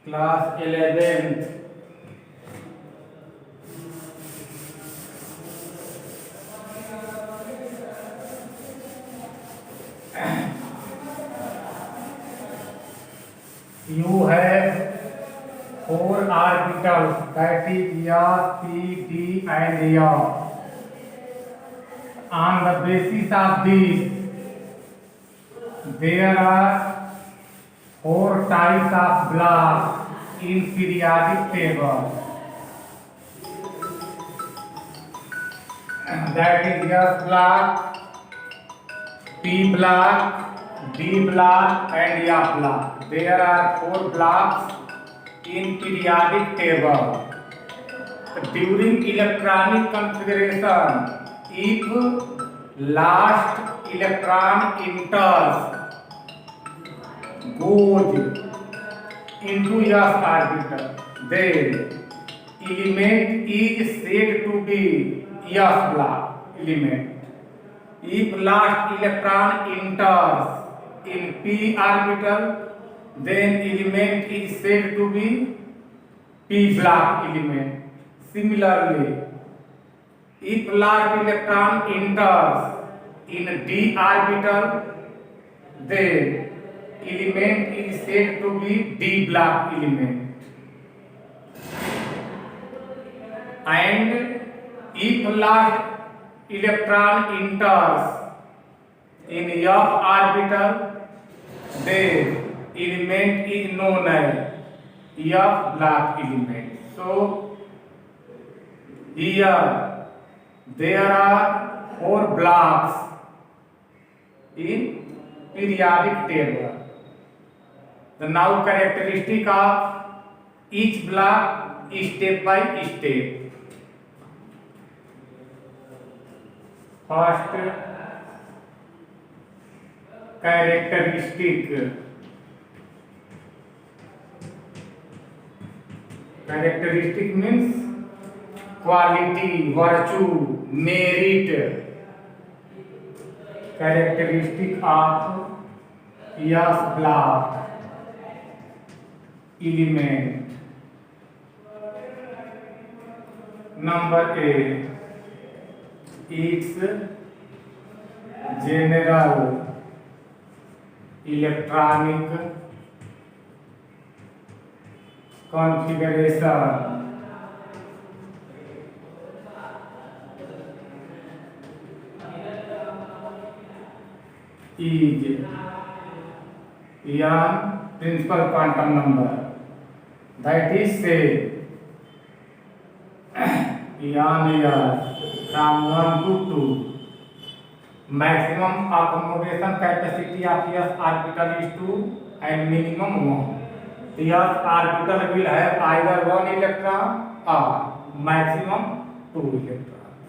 Class 11th you have four orbitals, that is S, P, D and F. On the basis of this, there are four types of blocks in periodic table. That is S block, P block, D block and F block. There are four blocks in periodic table. During electronic configuration, if last electron enters goes into S orbital, then element is said to be S block element. If last electron enters in P orbital, then element is said to be P block element. Similarly, if last electron enters in D orbital, then element is said to be D block element. And if last electron enters in F orbital, then element is known as F block element. So here there are four blocks in periodic table. The now characteristic of each block is step by step. First characteristic. Characteristic means quality, virtue, merit. Characteristic of S block element. Number A, its general electronic configuration is Young principal quantum number. That is say Young from 1 to 2. Maximum accommodation capacity of S orbital is 2 and minimum 1. The S orbital will have either 1 electron or maximum 2 electrons.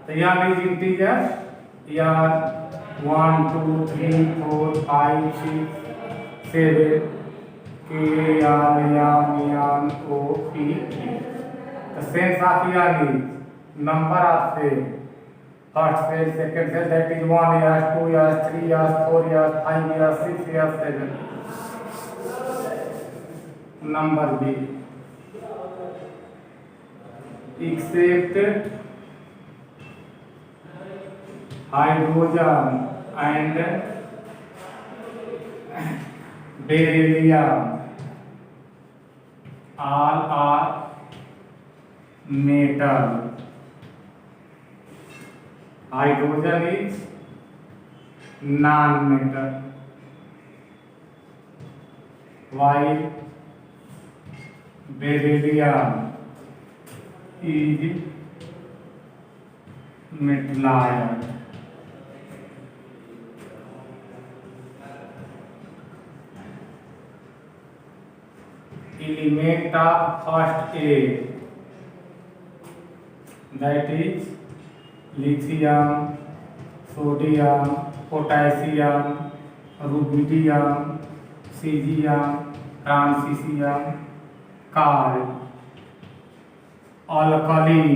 The Young is integers. Young 1, 2, 3, 4, 5, 6, 7. K, N, O, P, Q. The sense of Young is number of cells. First cell, second cell, that is 1 years, 2 years, 3 years, 4 years, 5 years, 6 years, 7. Number B. Except hydrogen and beryllium, all are metal. Hydrogen is non-metal, while beryllium is metallized. Element of first A, that is lithium, sodium, potassium, rubidium, cesium, francesium, called alkali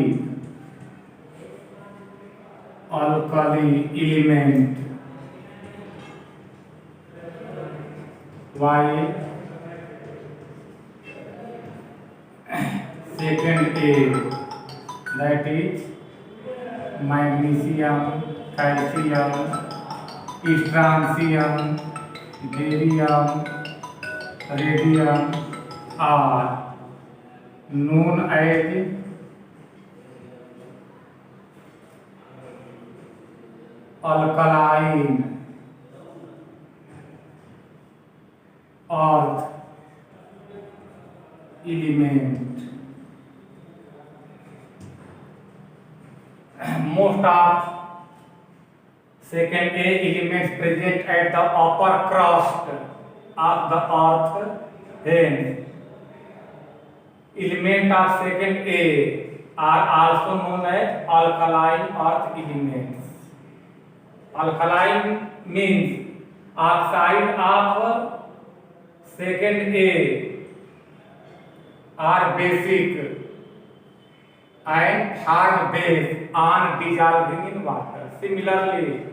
element. while second A, that is magnesium, calcium, strontium, barium, radium are known as alkaline earth element. Most of second A elements present at the upper crust of the earth. Hence, element of second A are also known as alkaline earth elements. Alkaline means oxide of second A are basic and hard base on dissolving in water. Similarly,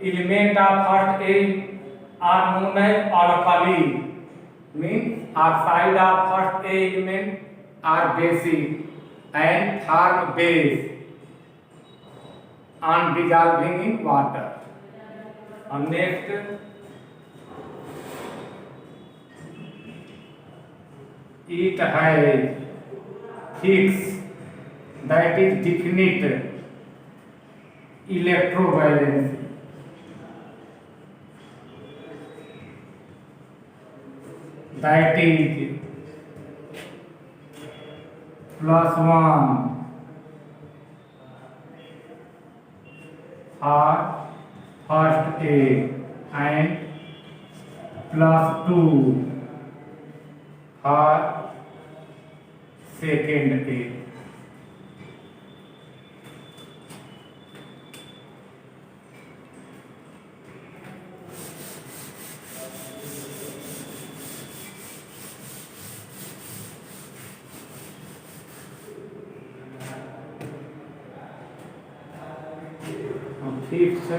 element of first A are known as alkali, means oxide of first A element are basic and hard base on dissolving in water. And next, it has fixed, that is definite electrovalence. That is +1 for first A and +2 for second A. Fifth,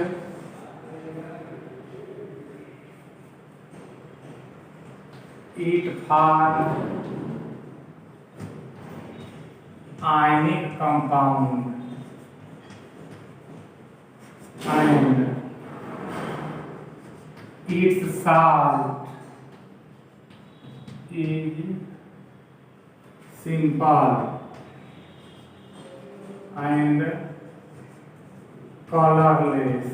it forms ionic compound and its salt is simple and colorless,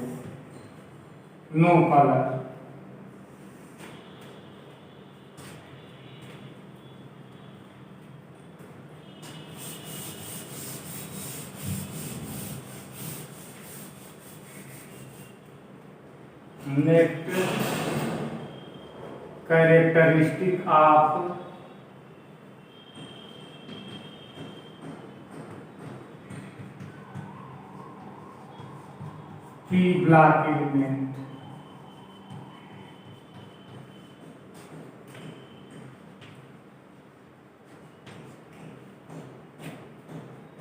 no color. Next, characteristic of P block element.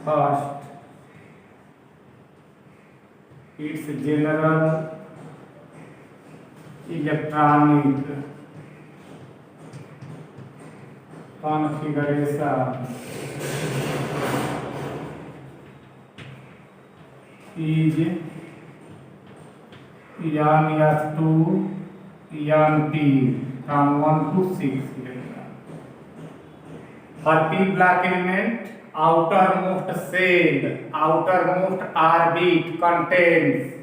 First, its general electronic configuration is ion S2, ion P from 1 to 6 electron. For P block element, outermost shell, outermost orbit contains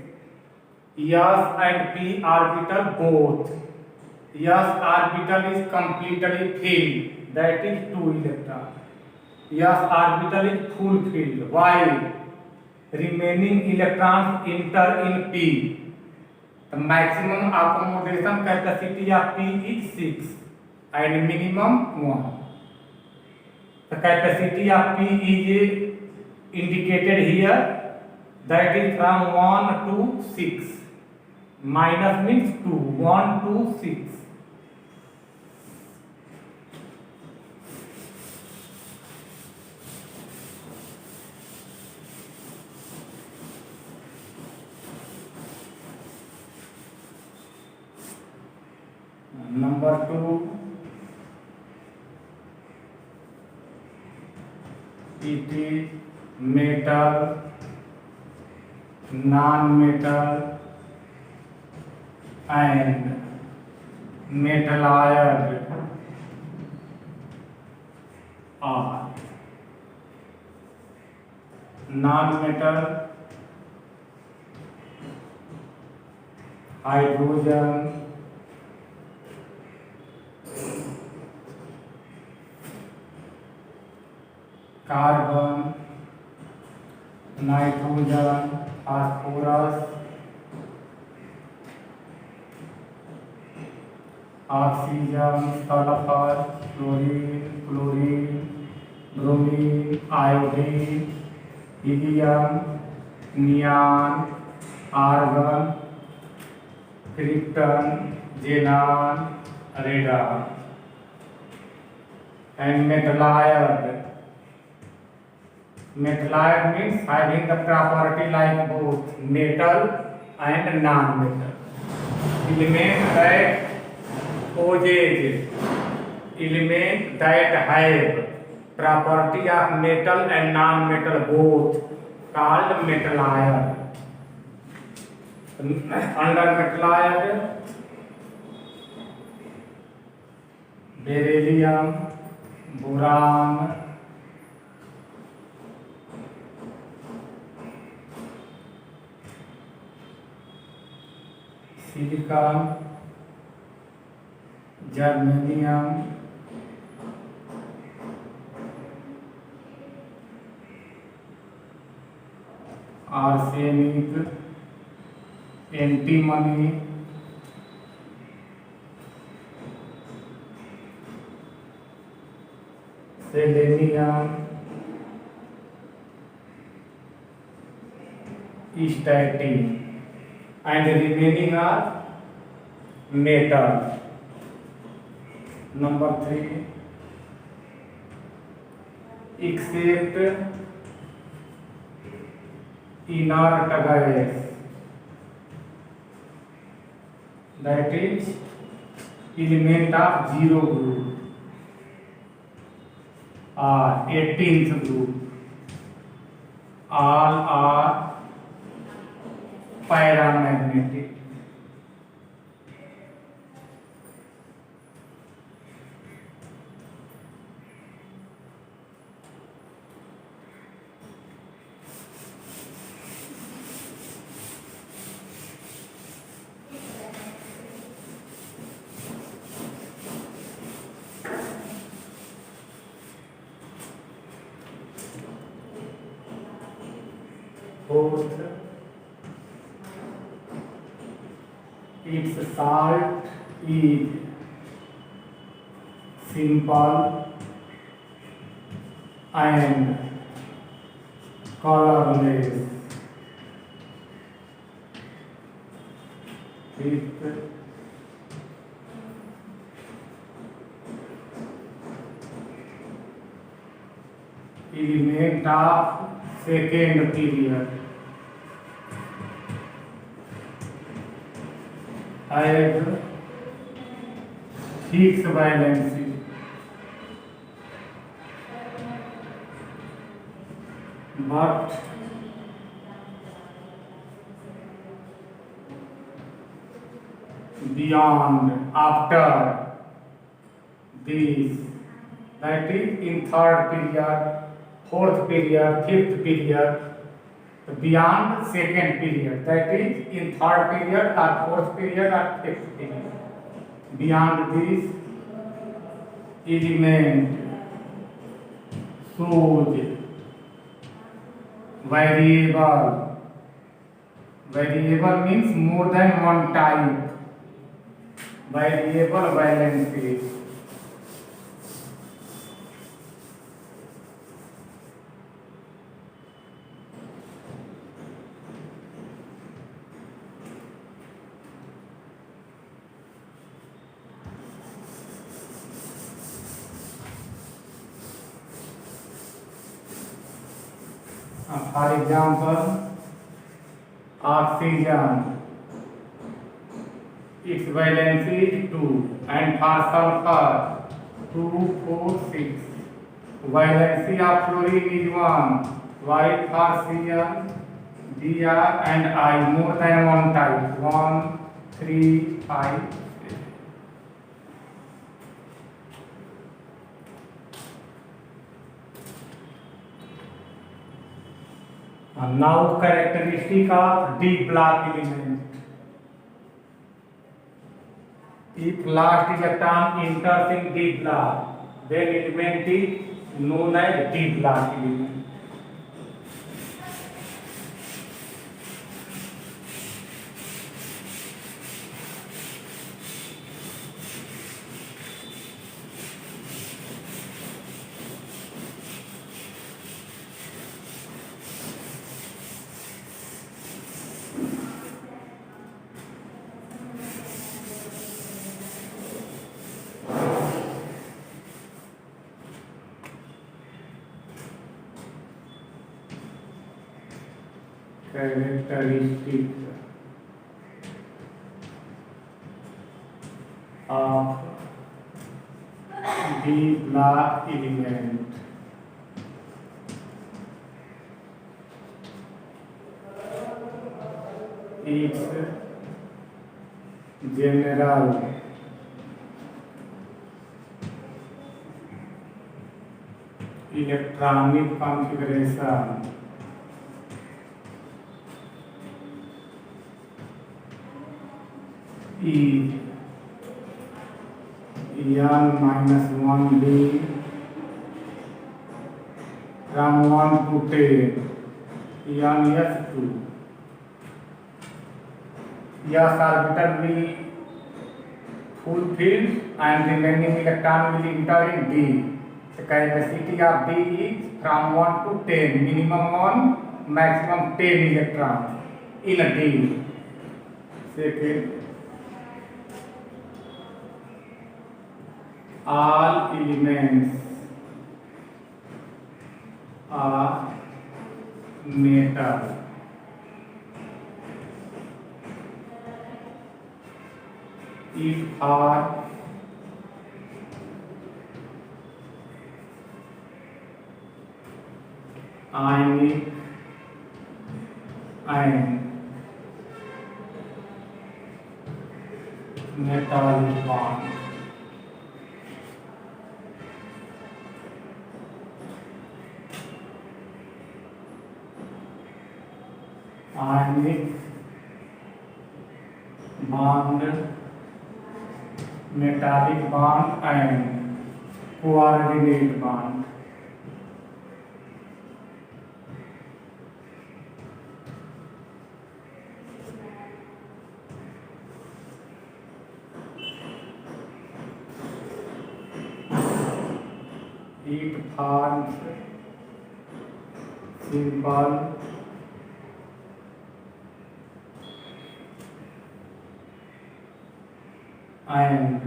S and P orbital both. S orbital is completely filled, that is 2 electrons. S orbital is full filled, while remaining electrons enter in P. The maximum accommodation capacity of P is 6 and minimum 1. The capacity of P is indicated here, that is from 1 to 6. Minus means 2, 1 to 6. Number two, it is metal, non-metal, and metallurg are non-metal, hydrogen, carbon, nitrogen, phosphorus, oxygen, sulfur, chlorine, bromine, iodine, helium, neon, argon, krypton, xenon, radon, and metallurg. Metallurg means having the property like both metal and non-metal. Element that possess element that have property of metal and non-metal both called metallurg. Under metallurg, beryllium, boron, silicon, germanium, arsenic, antimony, selenium, statin, and remaining are metal. Number three, except inert gas, that is element of zero group or 18th group, all are paramagnetic. Fourth, its salt is simple and colorless. Fifth, element of second period. Have fixed valency, but beyond, after this, that is in third period, fourth period, fifth period, beyond second period, that is in third period or fourth period or fifth period. Beyond this, element shows variable. Variable means more than one type. Variable valency. For example, oxygen its valency is 2, and for sulfur 2, 4, 6. Valency of fluorine is 1, while for Cl, Br and I more than one type, 1, 3, 5. And now characteristic of D block element. If last electron enters in D block, then element is known as D block element. Characteristic of D block element. Its general electronic configuration is n-1d from 1 to 10, ns2. S orbital will fulfill and remaining electron will enter in D. The capacity of D is from 1 to 10, minimum 1, maximum 10 electrons in a D. Second, all elements are metal. If are ionic and metallic bond. Ionic bond, metallic bond and coordinate bond. It forms simple and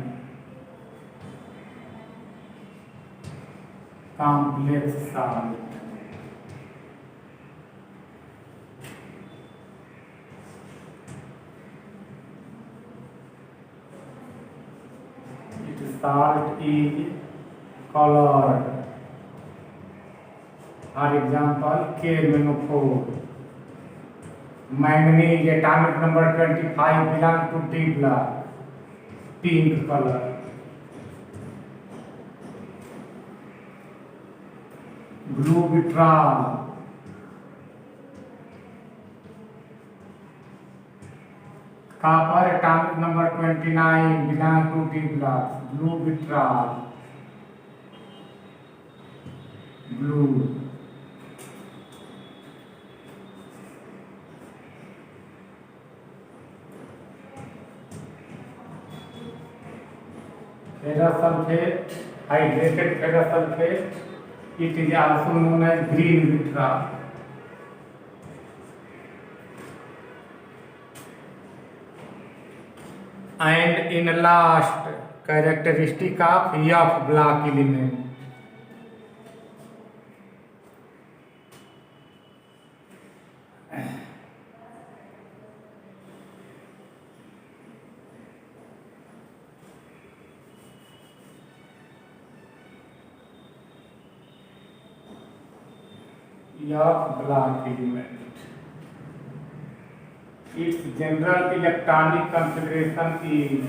complex salt. Its salt is colored. For example, KMnO4. Manganese atomic number 25 belongs to D block, pink color. Blue vitriol. Copper atomic number 29 belongs to D blocks, blue vitriol. Blue. Ferrous sulfate, hydrated ferrous sulfate, it is also known as green vitriol. And in last, characteristic of F block element. of black element. Its general electronic configuration is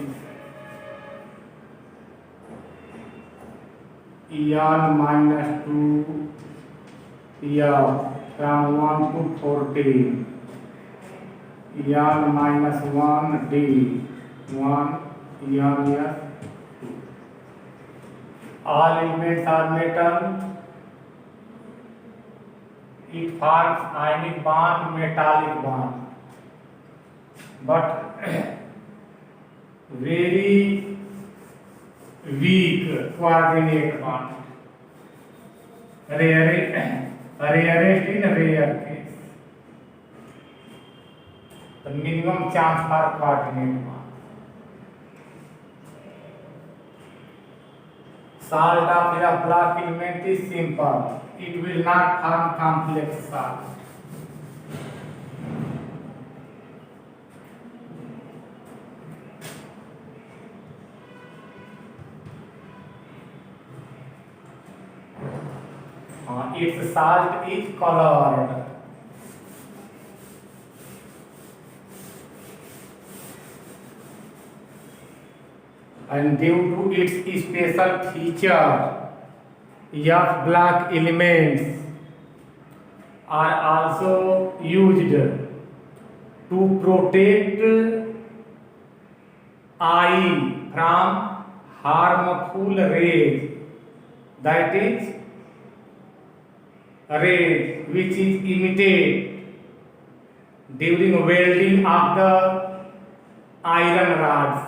En-2 F from 1 to 14. En-1 D 1 En-2. All elements are metal. It forms ionic bond, metallic bond, but very weak coordinate bond. Rarest in rare case. The minimum chance for coordinate bond. Salt of a black element is simple. It will not form complex salt. Its salt is colored. And due to its special feature, F black elements are also used to protect eye from harmful rays, that is rays which is emitted during welding of the iron rods.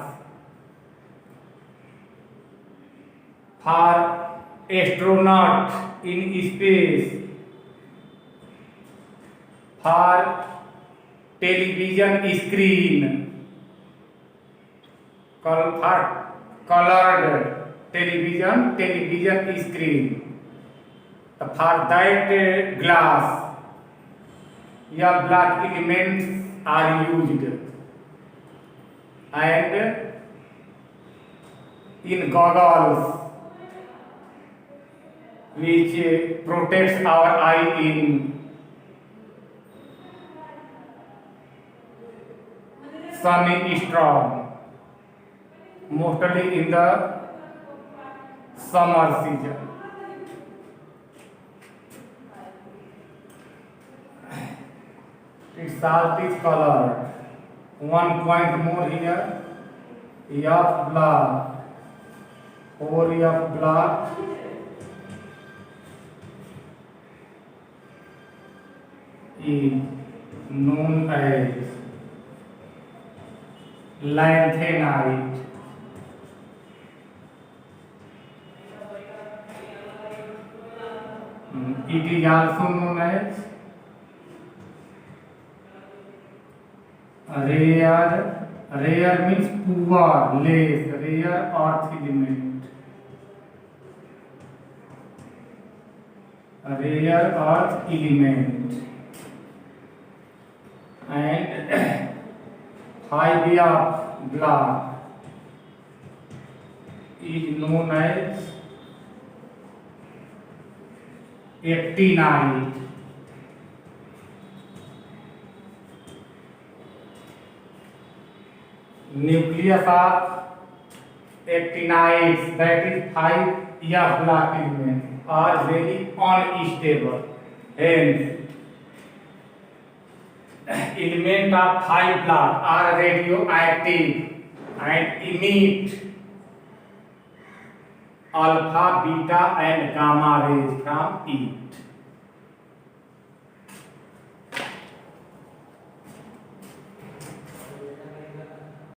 For astronaut in space, for television screen, for colored television screen, for that glass, your black elements are used, and in goggles which protects our eye in sunny storm, mostly in the summer season. Its salt is colored. 1 point more here. F black, 4 F black. Is known as lanthanide. It is also known as rare. Rare means poor, less, rare earth element. Rare earth element. And 5 of black is known as actinide. Nucleus of actinides, that is 5 F black elements, are very unstable. Hence, element of 5 black are radioactive and emit alpha, beta and gamma rays from it.